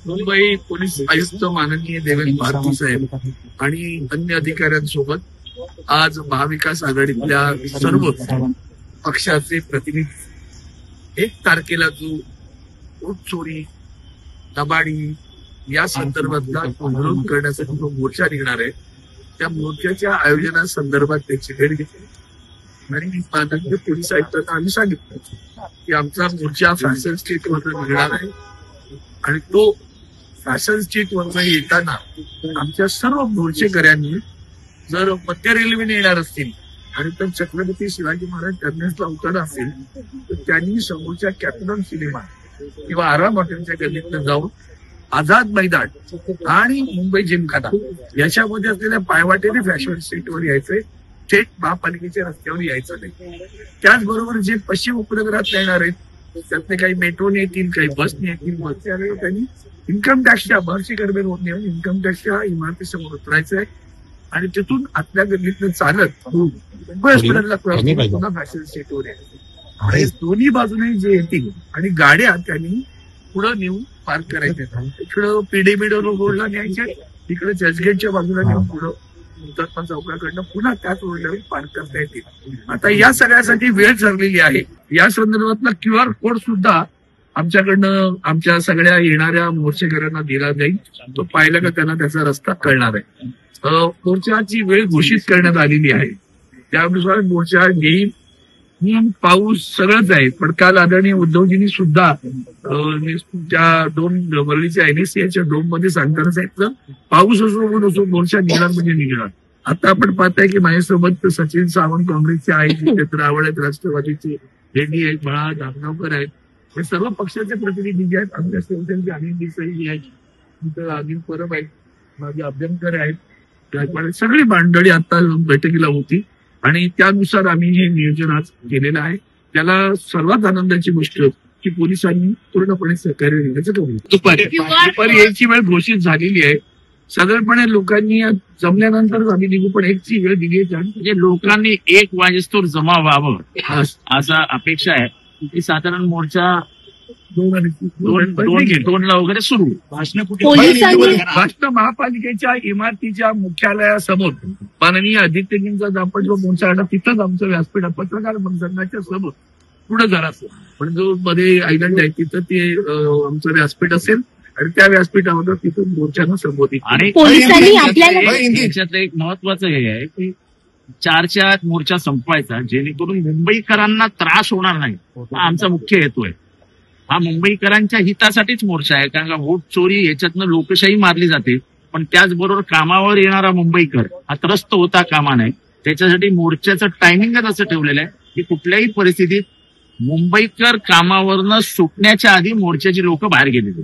Mumbai police आयुक्त माननीय देवेंद्र भारती साहेब आणि अन्य अधिकाऱ्यांसोबत आज महाविकास आघाडीतल्या सर्व पक्षाचे प्रतिनिधी 1 तारखेला जो वोट चोरी दबाडी या संदर्भातला विरोध करण्यासाठी जो मोर्चा निघणार आहे त्या मोर्चाच्या आयोजनासंदर्भात त्याची भेट घेतली आणि माननीय पोलीस आयुक्तांना आम्ही सांगितलं की आमचा मोर्चा फॅशन स्ट्रीट वरून निघणार आहे आणि तो फॅशन स्ट्रीट वरून येताना आमच्या सर्व मोर्चेकऱ्यांनी जर मध्य रेल्वेने येणार असतील आणि तर छत्रपती शिवाजी महाराज टर्मिनसला उतरणार असेल तर त्यांनी समोरच्या कॅपिटल सिनेमा किंवा आराम हॉटेलच्या गल्लीतनं जाऊन आझाद मैदान आणि मुंबई जिमखाना याच्यामध्ये असलेल्या पायवाटेने फॅशन स्ट्रीटवर यायचंय, थेट महापालिकेच्या रस्त्यावर यायचं नाही. त्याचबरोबर जे पश्चिम उपनगरात येणार आहेत त्यातले काही मेट्रोने येतील, काही बसने येतील. बसने आले त्यांनी इन्कम टॅक्सच्या महर्षी कर्वे रोडने येऊन इन्कम टॅक्सच्या इमारतीसमोर उतरायचंय आणि तिथून आतल्या गल्लीतनं चालत मुंबई हॉस्पिटलला क्रॉस करून पुन्हा फॅशन स्ट्रीटवर यायचं आणि दोन्ही बाजूने जे येतील आणि गाड्या त्यांनी पुढं नेऊन पार्क करायच्या. इकडं पीडीबीडो रोडला न्यायचे, तिकडे चर्चगेटच्या बाजूला नेऊन पुढं हुतात्मा चौकाकडनं पुन्हा त्याच रोडला पार्क करता येतील. आता या सगळ्यासाठी वेळ ठरलेली आहे. या संदर्भातला QR कोड सुद्धा आमच्याकडनं आमच्या सगळ्या येणाऱ्या मोर्चेकऱ्यांना दिला जाईल. तो पाहिला का त्यांना त्याचा रस्ता कळणार आहे. मोर्चाची वेळ घोषित करण्यात आलेली आहे, त्यानुसार मोर्चा येईल. पाऊस सगळंच आहे, पण काल आदरणीय उद्धवजींनी सुद्धा त्या 2 वरळीच्या NSCच्या डोम मध्ये सांगताना सांगितलं पाऊस असो नसो मोर्चा निघणार म्हणजे निघणार. आता आपण पाहताय की माझ्यासोबत सचिन सावंत काँग्रेसचे आहेत, चित्र आवड आहेत, राष्ट्रवादीचे रेड्डी आहेत, बळा दामगावकर आहेत, हे सर्व पक्षाचे प्रतिनिधी जे आहेत. आमच्या शिवसेनेचे अनिल देसाई आहेत, तिथं अनिल परब आहेत, माझे अभ्यंकर आहेत, सगळी मंडळी आता बैठकीला होती आणि त्यानुसार आम्ही हे नियोजन आज केलेलं आहे. त्याला सर्वात आनंदाची गोष्ट की पोलिसांनी पूर्णपणे सहकार्य देण्याचं करू. दुपारी याची वेळ घोषित झालेली आहे. साधारणपणे लोकांनी जमल्यानंतर आम्ही निघू, पण 1ची वेळ दिली आहे. म्हणजे लोकांनी 1 वाजेस्तोवर जमा व्हावं असा अपेक्षा आहे की साधारण मोर्चा 2ला वगैरे सुरू. भाषण महापालिकेच्या इमारतीच्या मुख्यालयासमोर माननीय आदित्यजींचा आपण जो मोर्चा आणला तिथंच आमचं व्यासपीठ पत्रकार संघाच्या समोर पुढे जरा असं पण जो मध्ये आयलंड आहे तिथं ते आमचं व्यासपीठ असेल आणि त्या व्यासपीठावर तिथून मोर्चानं संबोधित. आणि त्याच्यातलं एक महत्वाचं हे आहे की 4च्या आत मोर्चा संपवायचा जेणेकरून मुंबईकरांना त्रास होणार नाही. हा आमचा मुख्य हेतू आहे. हा मुंबईकरांच्या हितासाठीच मोर्चा आहे, कारण का वोट चोरी याच्यातनं लोकशाही मारली जाते, पण त्याचबरोबर कामावर येणारा मुंबईकर हा त्रस्त होता कामा नये. त्याच्यासाठी मोर्चाचं टायमिंगच असं ठेवलेलं आहे की कुठल्याही परिस्थितीत मुंबईकर कामावरनं सुटण्याच्या आधी मोर्चाची लोक बाहेर गेलेली.